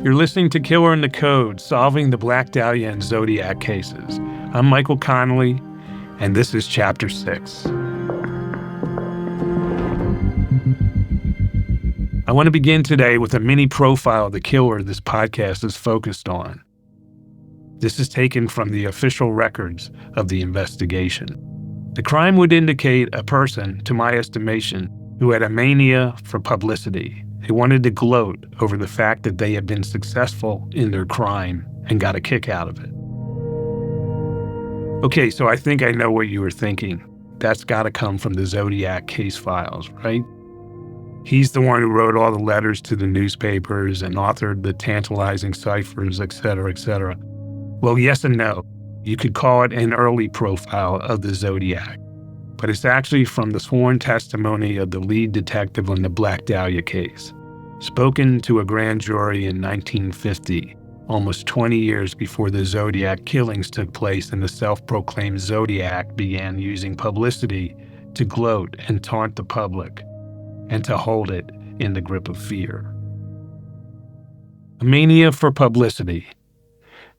You're listening to Killer in the Code, solving the Black Dahlia and Zodiac cases. I'm Michael Connelly, and this is Chapter 6. I want to begin today with a mini profile of the killer this podcast is focused on. This is taken from the official records of the investigation. The crime would indicate a person, to my estimation, who had a mania for publicity. They wanted to gloat over the fact that they had been successful in their crime and got a kick out of it. Okay, so I think I know what you were thinking. That's got to come from the Zodiac case files, right? He's the one who wrote all the letters to the newspapers and authored the tantalizing ciphers, etc., etc. Well, yes and no. You could call it an early profile of the Zodiac, but it's actually from the sworn testimony of the lead detective on the Black Dahlia case, spoken to a grand jury in 1950, almost 20 years before the Zodiac killings took place and the self-proclaimed Zodiac began using publicity to gloat and taunt the public and to hold it in the grip of fear. A mania for publicity.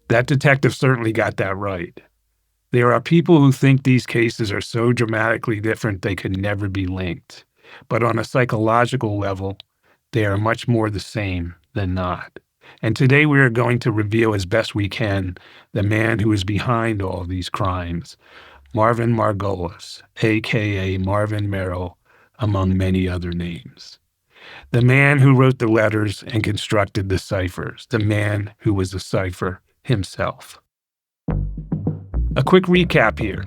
That detective certainly got that right. There are people who think these cases are so dramatically different they could never be linked. But on a psychological level, they are much more the same than not. And today we are going to reveal as best we can the man who is behind all these crimes, Marvin Margolis, a.k.a. Marvin Merrill, among many other names. The man who wrote the letters and constructed the ciphers, the man who was a cipher himself. A quick recap here.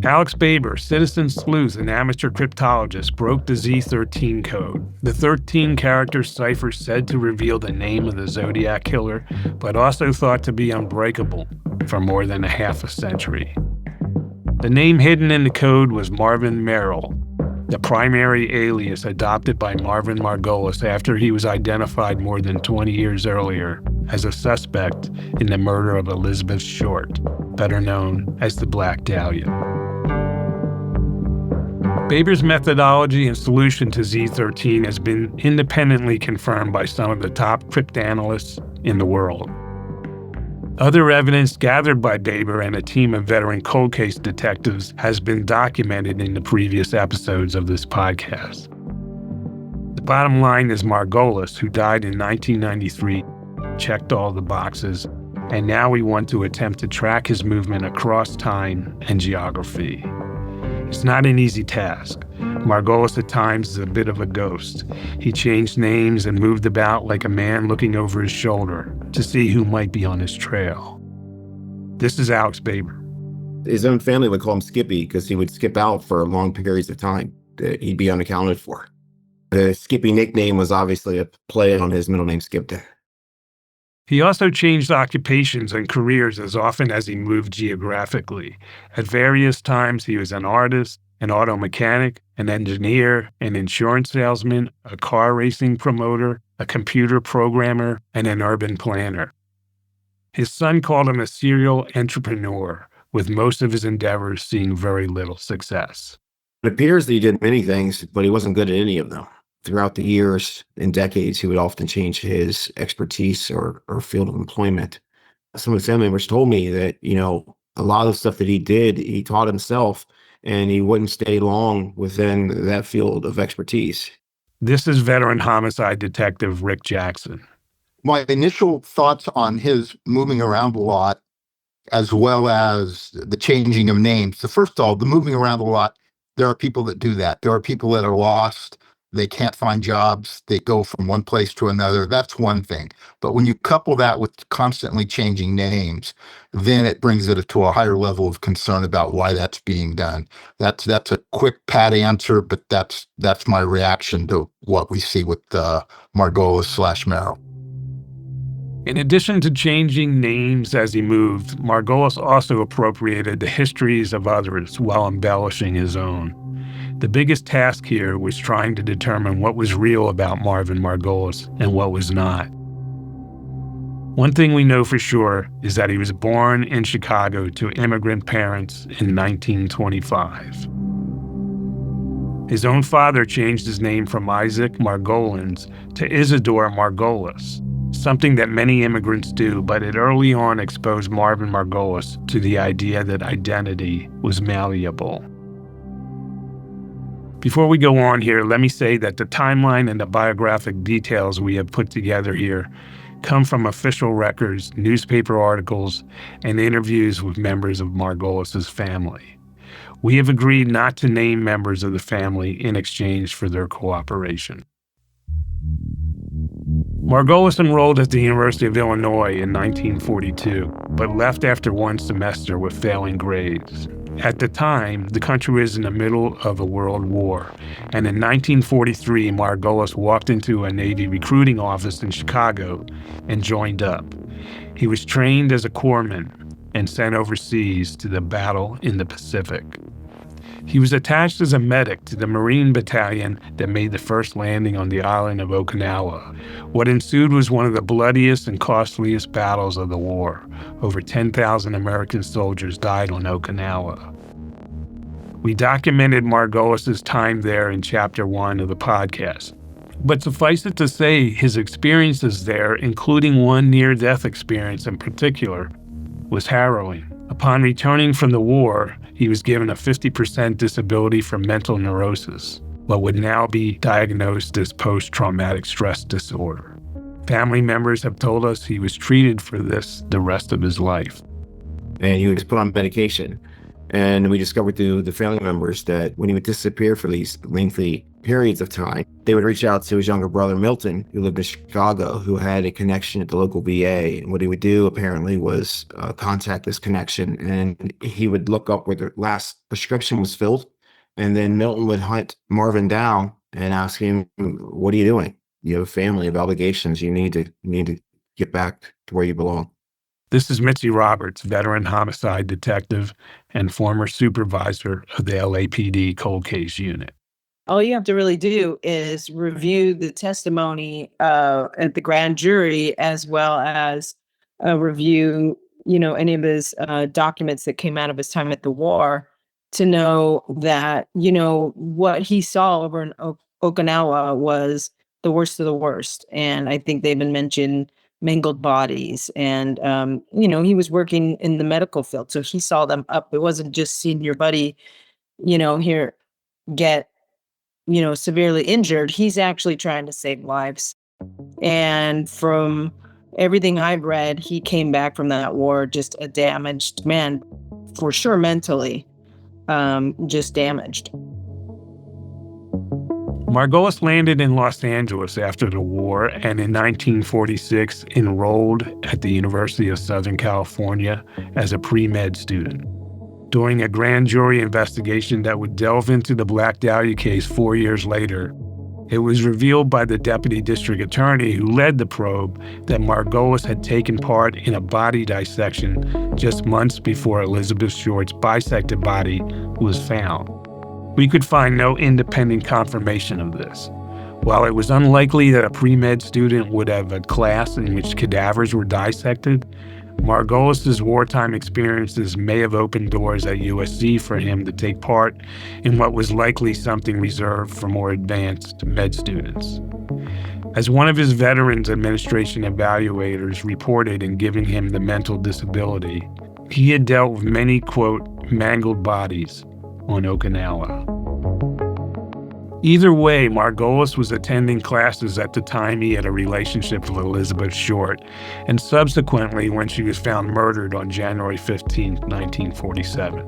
Alex Baber, citizen sleuth and amateur cryptologist, broke the Z13 code, the 13-character cipher said to reveal the name of the Zodiac killer, but also thought to be unbreakable for more than a half a century. The name hidden in the code was Marvin Merrill, the primary alias adopted by Marvin Margolis after he was identified more than 20 years earlier as a suspect in the murder of Elizabeth Short, better known as the Black Dahlia. Baber's methodology and solution to Z13 has been independently confirmed by some of the top cryptanalysts in the world. Other evidence gathered by Baber and a team of veteran cold case detectives has been documented in the previous episodes of this podcast. The bottom line is Margolis, who died in 1993, checked all the boxes, and now we want to attempt to track his movement across time and geography. It's not an easy task. Margolis at times is a bit of a ghost. He changed names and moved about like a man looking over his shoulder to see who might be on his trail. This is Alex Baber. His own family would call him Skippy because he would skip out for long periods of time that he'd be unaccounted for. The Skippy nickname was obviously a play on his middle name, Skip Day. He also changed occupations and careers as often as he moved geographically. At various times, he was an artist, an auto mechanic, an engineer, an insurance salesman, a car racing promoter, a computer programmer, and an urban planner. His son called him a serial entrepreneur, with most of his endeavors seeing very little success. It appears that he did many things, but he wasn't good at any of them. Throughout the years and decades, he would often change his expertise or field of employment. Some of his family members told me that, a lot of the stuff that he did, he taught himself, and he wouldn't stay long within that field of expertise. This is veteran homicide detective Rick Jackson. My initial thoughts on his moving around a lot, as well as the changing of names. So first of all, the moving around a lot, there are people that do that. There are people that are lost. They can't find jobs. They go from one place to another. That's one thing. But when you couple that with constantly changing names, then it brings it to a higher level of concern about why that's being done. That's a quick, pat answer, but that's my reaction to what we see with Margolis / Merrill. In addition to changing names as he moved, Margolis also appropriated the histories of others while embellishing his own. The biggest task here was trying to determine what was real about Marvin Margolis and what was not. One thing we know for sure is that he was born in Chicago to immigrant parents in 1925. His own father changed his name from Isaac Margolins to Isidore Margolis. something that many immigrants do, but it early on exposed Marvin Margolis to the idea that identity was malleable. Before we go on here, let me say that the timeline and the biographic details we have put together here come from official records, newspaper articles, and interviews with members of Margolis's family. We have agreed not to name members of the family in exchange for their cooperation. Margolis enrolled at the University of Illinois in 1942, but left after one semester with failing grades. At the time, the country was in the middle of a world war, and in 1943, Margolis walked into a Navy recruiting office in Chicago and joined up. He was trained as a corpsman and sent overseas to the battle in the Pacific. He was attached as a medic to the Marine battalion that made the first landing on the island of Okinawa. What ensued was one of the bloodiest and costliest battles of the war. Over 10,000 American soldiers died on Okinawa. We documented Margolis's time there in Chapter 1 of the podcast. But suffice it to say, his experiences there, including one near-death experience in particular, was harrowing. Upon returning from the war, he was given a 50% disability for mental neurosis, what would now be diagnosed as post-traumatic stress disorder. Family members have told us he was treated for this the rest of his life. And he was put on medication. And we discovered through the family members that when he would disappear for these lengthy periods of time, they would reach out to his younger brother, Milton, who lived in Chicago, who had a connection at the local VA. And what he would do, apparently, was contact this connection, and he would look up where the last prescription was filled. And then Milton would hunt Marvin down and ask him, "What are you doing? You have a family of obligations. You need to get back to where you belong." This is Mitzi Roberts, veteran homicide detective and former supervisor of the LAPD cold case unit. All you have to really do is review the testimony at the grand jury, as well as review, any of his documents that came out of his time at the war, to know that, what he saw over in Okinawa was the worst of the worst. And I think they even mentioned mangled bodies. And, he was working in the medical field, so he saw them up. It wasn't just seeing your buddy, here get, severely injured. He's actually trying to save lives. And from everything I've read, he came back from that war just a damaged man, for sure, mentally, just damaged. Margolis landed in Los Angeles after the war and in 1946 enrolled at the University of Southern California as a pre-med student. During a grand jury investigation that would delve into the Black Dahlia case 4 years later, it was revealed by the deputy district attorney who led the probe that Margolis had taken part in a body dissection just months before Elizabeth Short's bisected body was found. We could find no independent confirmation of this. While it was unlikely that a pre-med student would have a class in which cadavers were dissected, Margolis's wartime experiences may have opened doors at USC for him to take part in what was likely something reserved for more advanced med students. As one of his Veterans Administration evaluators reported in giving him the mental disability, he had dealt with many, quote, mangled bodies on Okinawa. Either way, Margolis was attending classes at the time he had a relationship with Elizabeth Short, and subsequently when she was found murdered on January 15, 1947.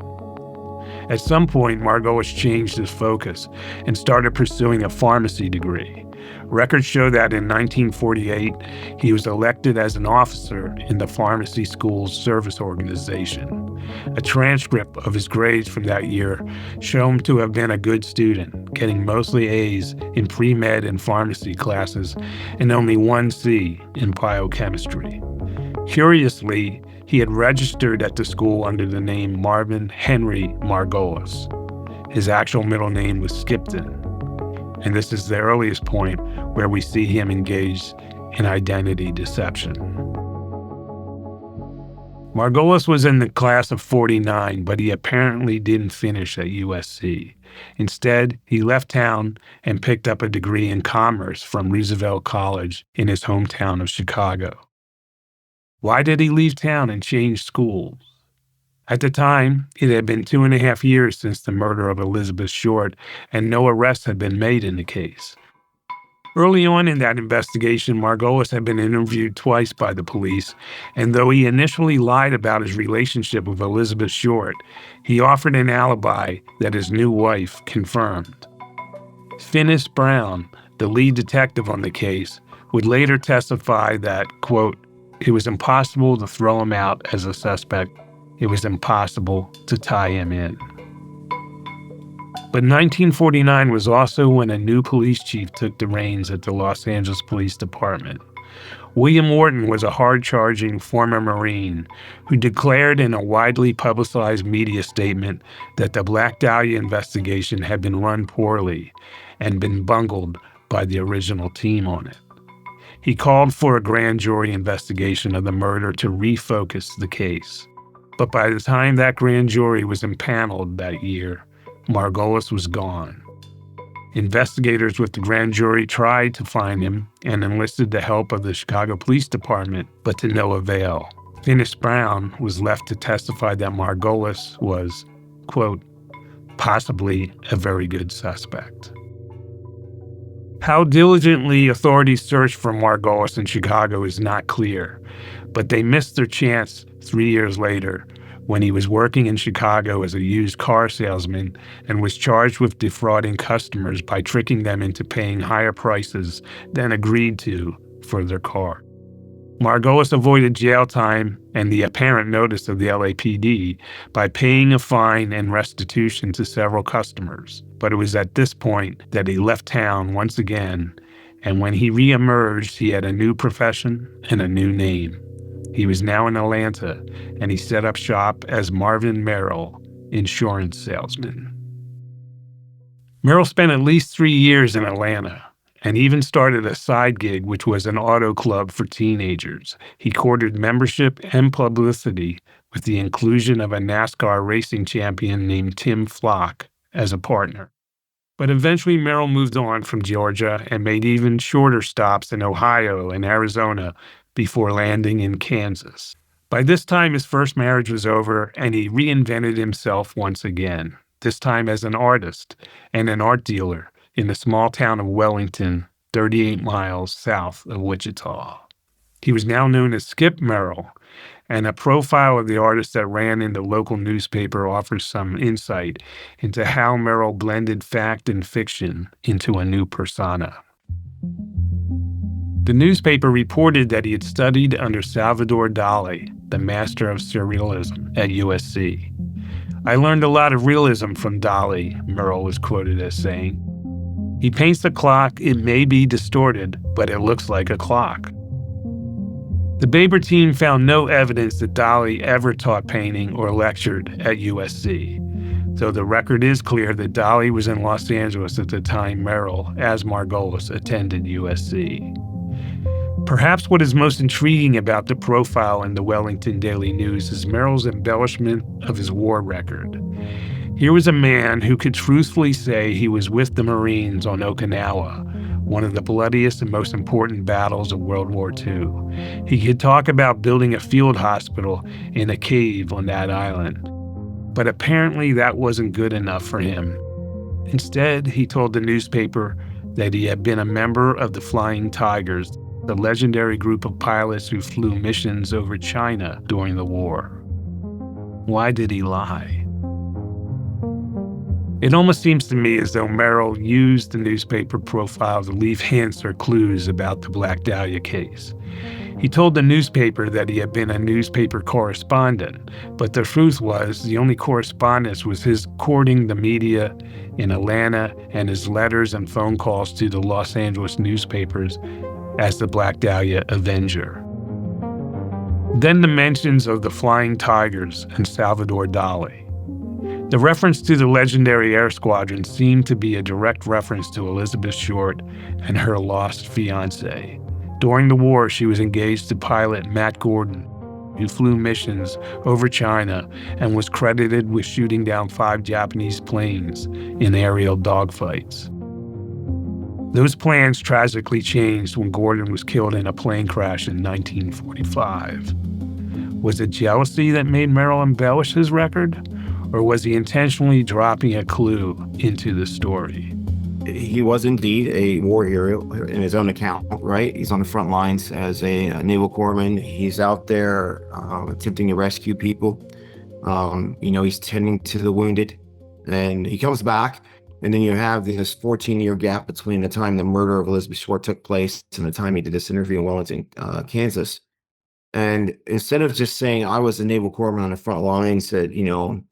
At some point, Margolis changed his focus and started pursuing a pharmacy degree. Records show that in 1948, he was elected as an officer in the Pharmacy School's service organization. A transcript of his grades from that year show him to have been a good student, getting mostly A's in pre-med and pharmacy classes and only one C in biochemistry. Curiously, he had registered at the school under the name Marvin Henry Margolis. His actual middle name was Skipton, and this is the earliest point where we see him engaged in identity deception. Margolis was in the class of '49, but he apparently didn't finish at USC. Instead, he left town and picked up a degree in commerce from Roosevelt College in his hometown of Chicago. Why did he leave town and change schools? At the time, it had been 2.5 years since the murder of Elizabeth Short, and no arrests had been made in the case. Early on in that investigation, Margolis had been interviewed twice by the police, and though he initially lied about his relationship with Elizabeth Short, he offered an alibi that his new wife confirmed. Finis Brown, the lead detective on the case, would later testify that, quote, "It was impossible to throw him out as a suspect. It was impossible to tie him in." But 1949 was also when a new police chief took the reins at the Los Angeles Police Department. William Wharton was a hard-charging former Marine who declared in a widely publicized media statement that the Black Dahlia investigation had been run poorly and been bungled by the original team on it. He called for a grand jury investigation of the murder to refocus the case. But by the time that grand jury was impaneled that year, Margolis was gone. Investigators with the grand jury tried to find him and enlisted the help of the Chicago Police Department, but to no avail. Finis Brown was left to testify that Margolis was, quote, "possibly a very good suspect." How diligently authorities searched for Margolis in Chicago is not clear, but they missed their chance 3 years later when he was working in Chicago as a used car salesman and was charged with defrauding customers by tricking them into paying higher prices than agreed to for their car. Margolis avoided jail time and the apparent notice of the LAPD by paying a fine and restitution to several customers. But it was at this point that he left town once again, and when he reemerged, he had a new profession and a new name. He was now in Atlanta, and he set up shop as Marvin Merrill, insurance salesman. Merrill spent at least 3 years in Atlanta, and even started a side gig, which was an auto club for teenagers. He courted membership and publicity with the inclusion of a NASCAR racing champion named Tim Flock as a partner. But eventually Merrill moved on from Georgia and made even shorter stops in Ohio and Arizona before landing in Kansas. By this time, his first marriage was over, and he reinvented himself once again, this time as an artist and an art dealer in the small town of Wellington, 38 miles south of Wichita. He was now known as Skip Merrill, and a profile of the artist that ran in the local newspaper offers some insight into how Merrill blended fact and fiction into a new persona. The newspaper reported that he had studied under Salvador Dali, the master of surrealism, at USC. "I learned a lot of realism from Dali," Merrill was quoted as saying. "He paints the clock. It may be distorted, but it looks like a clock." The Baber team found no evidence that Dali ever taught painting or lectured at USC, though the record is clear that Dali was in Los Angeles at the time Merrill, as Margolis, attended USC. Perhaps what is most intriguing about the profile in the Wellington Daily News is Merrill's embellishment of his war record. Here was a man who could truthfully say he was with the Marines on Okinawa, one of the bloodiest and most important battles of World War II. He could talk about building a field hospital in a cave on that island. But apparently that wasn't good enough for him. Instead, he told the newspaper that he had been a member of the Flying Tigers, the legendary group of pilots who flew missions over China during the war. Why did he lie? It almost seems to me as though Merrill used the newspaper profile to leave hints or clues about the Black Dahlia case. He told the newspaper that he had been a newspaper correspondent, but the truth was the only correspondence was his courting the media in Atlanta and his letters and phone calls to the Los Angeles newspapers as the Black Dahlia Avenger. Then the mentions of the Flying Tigers and Salvador Dali. The reference to the legendary air squadron seemed to be a direct reference to Elizabeth Short and her lost fiancé. During the war, she was engaged to pilot Matt Gordon, who flew missions over China and was credited with shooting down 5 Japanese planes in aerial dogfights. Those plans tragically changed when Gordon was killed in a plane crash in 1945. Was it jealousy that made Merrill embellish his record? Or was he intentionally dropping a clue into the story? He was indeed a war hero in his own account, right? He's on the front lines as a naval corpsman. He's out there attempting to rescue people. He's tending to the wounded. And he comes back, and then you have this 14-year gap between the time the murder of Elizabeth Short took place and the time he did this interview in Wellington, Kansas. And instead of just saying, I was a naval corpsman on the front lines that,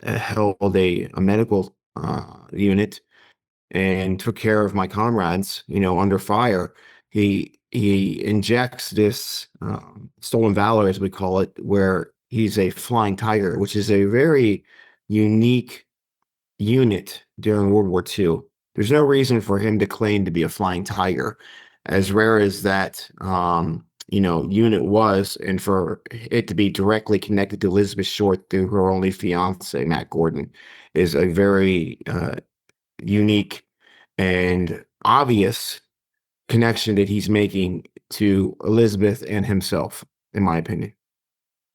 held a medical unit and took care of my comrades, under fire, he injects this stolen valor, as we call it, where he's a flying tiger, which is a very unique unit during World War II. There's no reason for him to claim to be a flying tiger, as rare as that unit was, and for it to be directly connected to Elizabeth Short through her only fiance, Matt Gordon, is a very unique and obvious connection that he's making to Elizabeth and himself, in my opinion.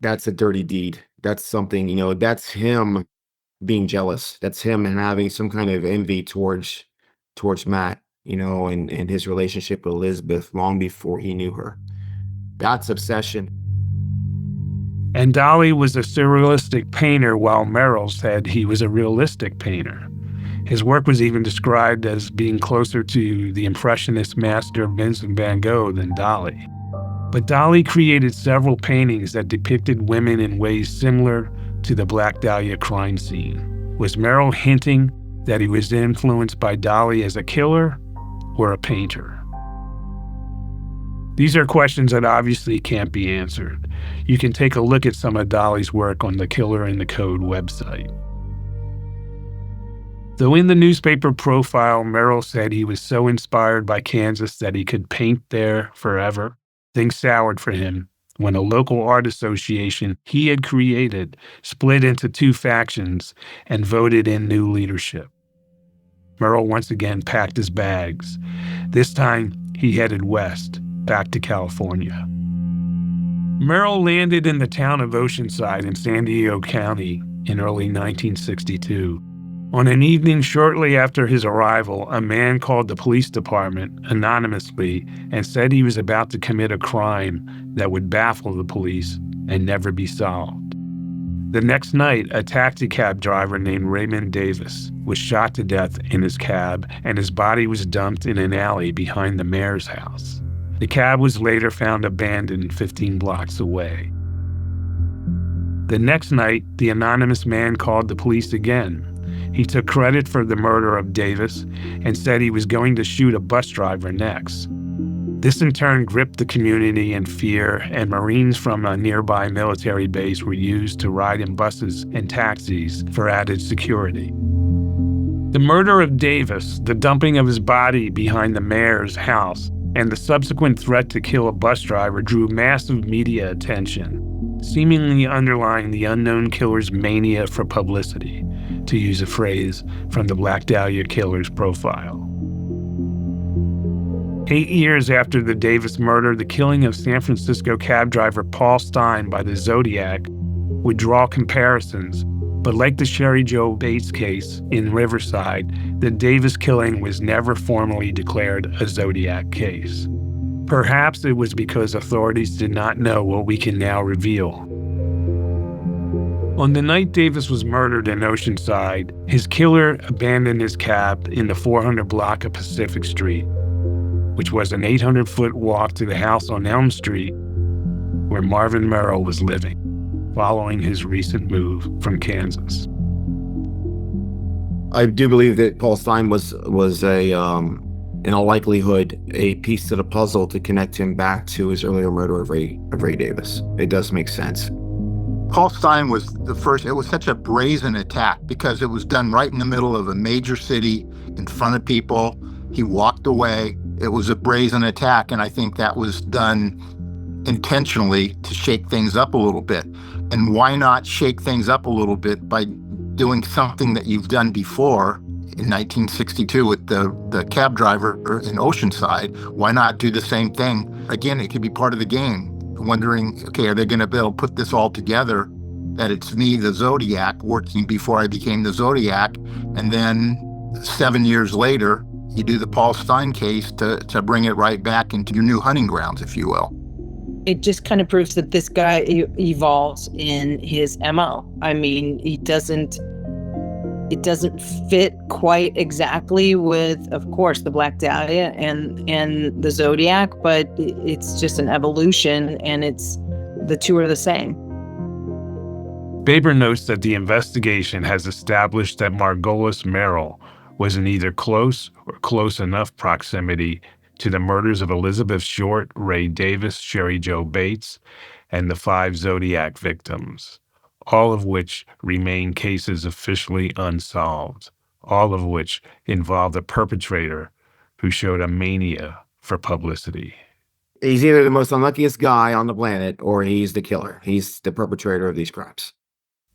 That's a dirty deed. That's something, that's him being jealous. That's him having some kind of envy towards Matt, and his relationship with Elizabeth long before he knew her. That's obsession. And Dolly was a surrealistic painter, while Merrill said he was a realistic painter. His work was even described as being closer to the Impressionist master Vincent van Gogh than Dolly. But Dolly created several paintings that depicted women in ways similar to the Black Dahlia crime scene. Was Merrill hinting that he was influenced by Dolly as a killer or a painter? These are questions that obviously can't be answered. You can take a look at some of Dolly's work on the Killer in the Code website. Though in the newspaper profile, Merrill said he was so inspired by Kansas that he could paint there forever, things soured for him when a local art association he had created split into 2 factions and voted in new leadership. Merrill once again packed his bags. This time, he headed west, back to California. Merrill landed in the town of Oceanside in San Diego County in early 1962. On an evening shortly after his arrival, a man called the police department anonymously and said he was about to commit a crime that would baffle the police and never be solved. The next night, a taxicab driver named Raymond Davis was shot to death in his cab, and his body was dumped in an alley behind the mayor's house. The cab was later found abandoned 15 blocks away. The next night, the anonymous man called the police again. He took credit for the murder of Davis and said he was going to shoot a bus driver next. This in turn gripped the community in fear, and Marines from a nearby military base were used to ride in buses and taxis for added security. The murder of Davis, the dumping of his body behind the mayor's house, and the subsequent threat to kill a bus driver drew massive media attention, seemingly underlying the unknown killer's mania for publicity, to use a phrase from the Black Dahlia killer's profile. 8 years after the Davis murder, the killing of San Francisco cab driver Paul Stine by the Zodiac would draw comparisons, but like the Sherry Joe Bates case in Riverside, the Davis killing was never formally declared a Zodiac case. Perhaps it was because authorities did not know what we can now reveal. On the night Davis was murdered in Oceanside, his killer abandoned his cab in the 400 block of Pacific Street, which was an 800-foot walk to the house on Elm Street where Marvin Merrill was living, following his recent move from Kansas. I do believe that Paul Stine was a, in all likelihood, a piece to the puzzle to connect him back to his earlier murder of Ray Davis. It does make sense. Paul Stine was the first. It was such a brazen attack because it was done right in the middle of a major city in front of people. He walked away. It was a brazen attack, and I think that was done intentionally to shake things up a little bit. And why not shake things up a little bit by doing something that you've done before in 1962 with the cab driver in Oceanside? Why not do the same thing? Again, it could be part of the game. Wondering, okay, are they going to be able to put this all together? That it's me, the Zodiac, working before I became the Zodiac. And then 7 years later, you do the Paul Stein case to bring it right back into your new hunting grounds, if you will. It just kind of proves that this guy evolves in his MO. I mean, it doesn't fit quite exactly with, of course, the Black Dahlia and the Zodiac, but it's just an evolution, and the two are the same. Baber notes that the investigation has established that Margolis Merrill was in either close or close enough proximity to the murders of Elizabeth Short, Ray Davis, Sherry Jo Bates, and the 5 Zodiac victims, all of which remain cases officially unsolved, all of which involved a perpetrator who showed a mania for publicity. He's either the most unluckiest guy on the planet or he's the killer. He's the perpetrator of these crimes.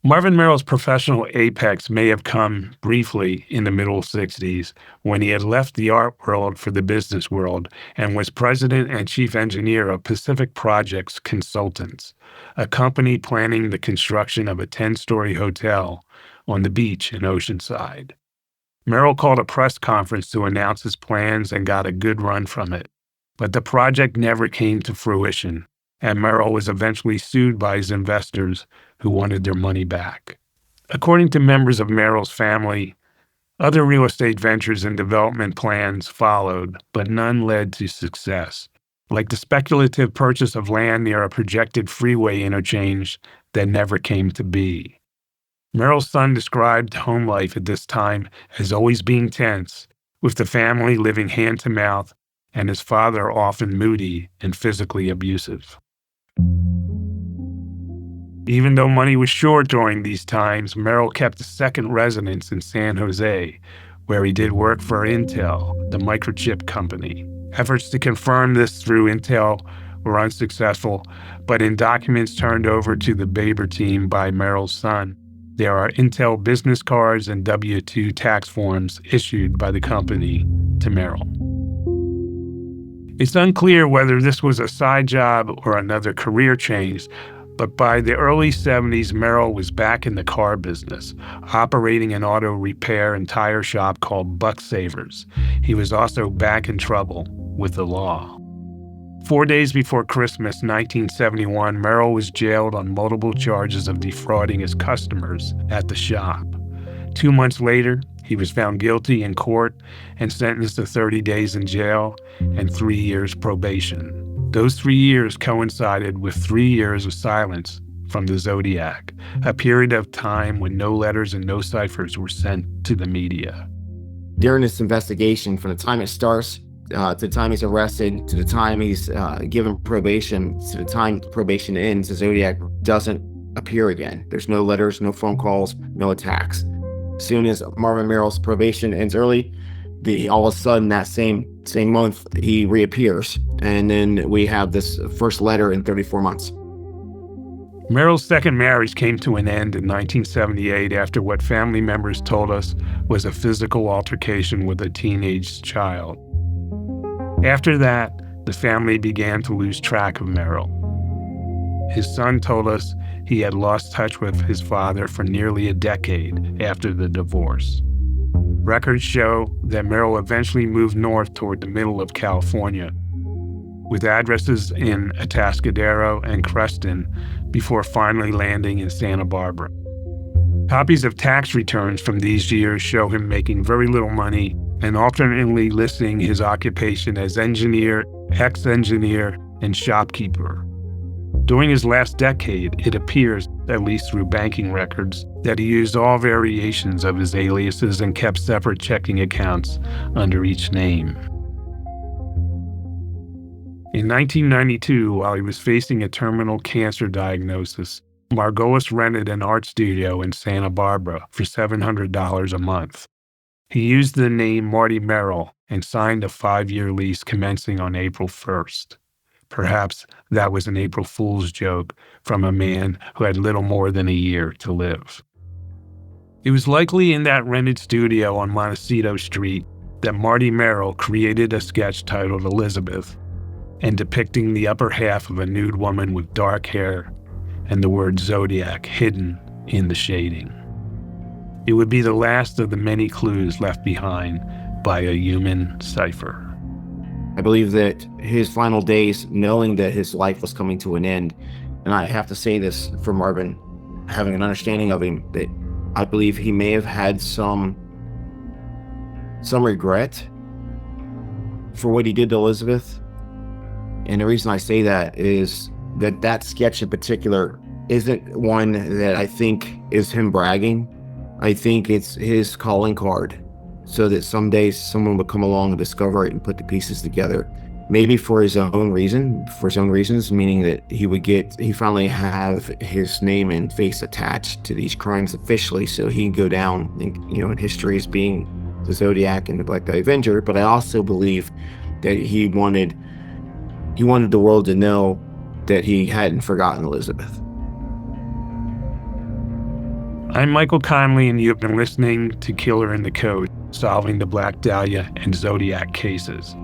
Marvin Merrill's professional apex may have come briefly in the middle 60s when he had left the art world for the business world and was president and chief engineer of Pacific Projects Consultants, a company planning the construction of a 10-story hotel on the beach in Oceanside. Merrill called a press conference to announce his plans and got a good run from it, but the project never came to fruition, and Merrill was eventually sued by his investors who wanted their money back. According to members of Merrill's family, other real estate ventures and development plans followed, but none led to success, like the speculative purchase of land near a projected freeway interchange that never came to be. Merrill's son described home life at this time as always being tense, with the family living hand to mouth and his father often moody and physically abusive. Even though money was short during these times, Merrill kept a second residence in San Jose, where he did work for Intel, the microchip company. Efforts to confirm this through Intel were unsuccessful, but in documents turned over to the Baber team by Merrill's son, there are Intel business cards and W-2 tax forms issued by the company to Merrill. It's unclear whether this was a side job or another career change, but by the early 70s, Merrill was back in the car business, operating an auto repair and tire shop called Buck Savers. He was also back in trouble with the law. 4 days before Christmas 1971, Merrill was jailed on multiple charges of defrauding his customers at the shop. 2 months later, he was found guilty in court and sentenced to 30 days in jail and 3 years probation. Those 3 years coincided with 3 years of silence from the Zodiac, a period of time when no letters and no ciphers were sent to the media. During this investigation, from the time it starts to the time he's arrested, to the time he's given probation, to the time probation ends, the Zodiac doesn't appear again. There's no letters, no phone calls, no attacks. As soon as Marvin Merrill's probation ends early, all of a sudden that same month he reappears, and then we have this first letter in 34 months. Merrill's second marriage came to an end in 1978 after what family members told us was a physical altercation with a teenage child. After that, the family began to lose track of Merrill. His son told us he had lost touch with his father for nearly a decade after the divorce. Records show that Merrill eventually moved north toward the middle of California, with addresses in Atascadero and Creston before finally landing in Santa Barbara. Copies of tax returns from these years show him making very little money and alternately listing his occupation as engineer, ex-engineer, and shopkeeper. During his last decade, it appears, at least through banking records, that he used all variations of his aliases and kept separate checking accounts under each name. In 1992, while he was facing a terminal cancer diagnosis, Margolis rented an art studio in Santa Barbara for $700 a month. He used the name Marty Merrill and signed a 5-year lease commencing on April 1st. Perhaps that was an April Fool's joke from a man who had little more than a year to live. It was likely in that rented studio on Montecito Street that Marty Merrill created a sketch titled Elizabeth, and depicting the upper half of a nude woman with dark hair and the word Zodiac hidden in the shading. It would be the last of the many clues left behind by a human cipher. I believe that his final days, knowing that his life was coming to an end, and I have to say this for Marvin, having an understanding of him, that I believe he may have had some regret for what he did to Elizabeth. And the reason I say that is that sketch in particular isn't one that I think is him bragging. I think it's his calling card, so that someday someone would come along and discover it and put the pieces together. Maybe for his own reasons, meaning that he finally have his name and face attached to these crimes officially, so he can go down in history as being the Zodiac and the Black Dye Avenger. But I also believe that he wanted the world to know that he hadn't forgotten Elizabeth. I'm Michael Connelly, and you have been listening to Killer in the Code, solving the Black Dahlia and Zodiac cases.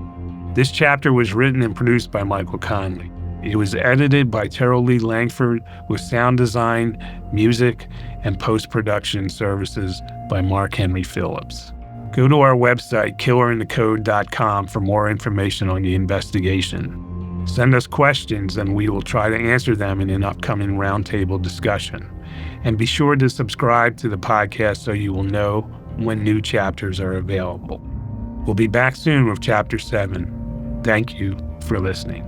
This chapter was written and produced by Michael Connelly. It was edited by Terrell Lee Langford, with sound design, music, and post-production services by Mark Henry Phillips. Go to our website, killerinthecode.com, for more information on the investigation. Send us questions and we will try to answer them in an upcoming roundtable discussion. And be sure to subscribe to the podcast so you will know when new chapters are available. We'll be back soon with Chapter 7. Thank you for listening.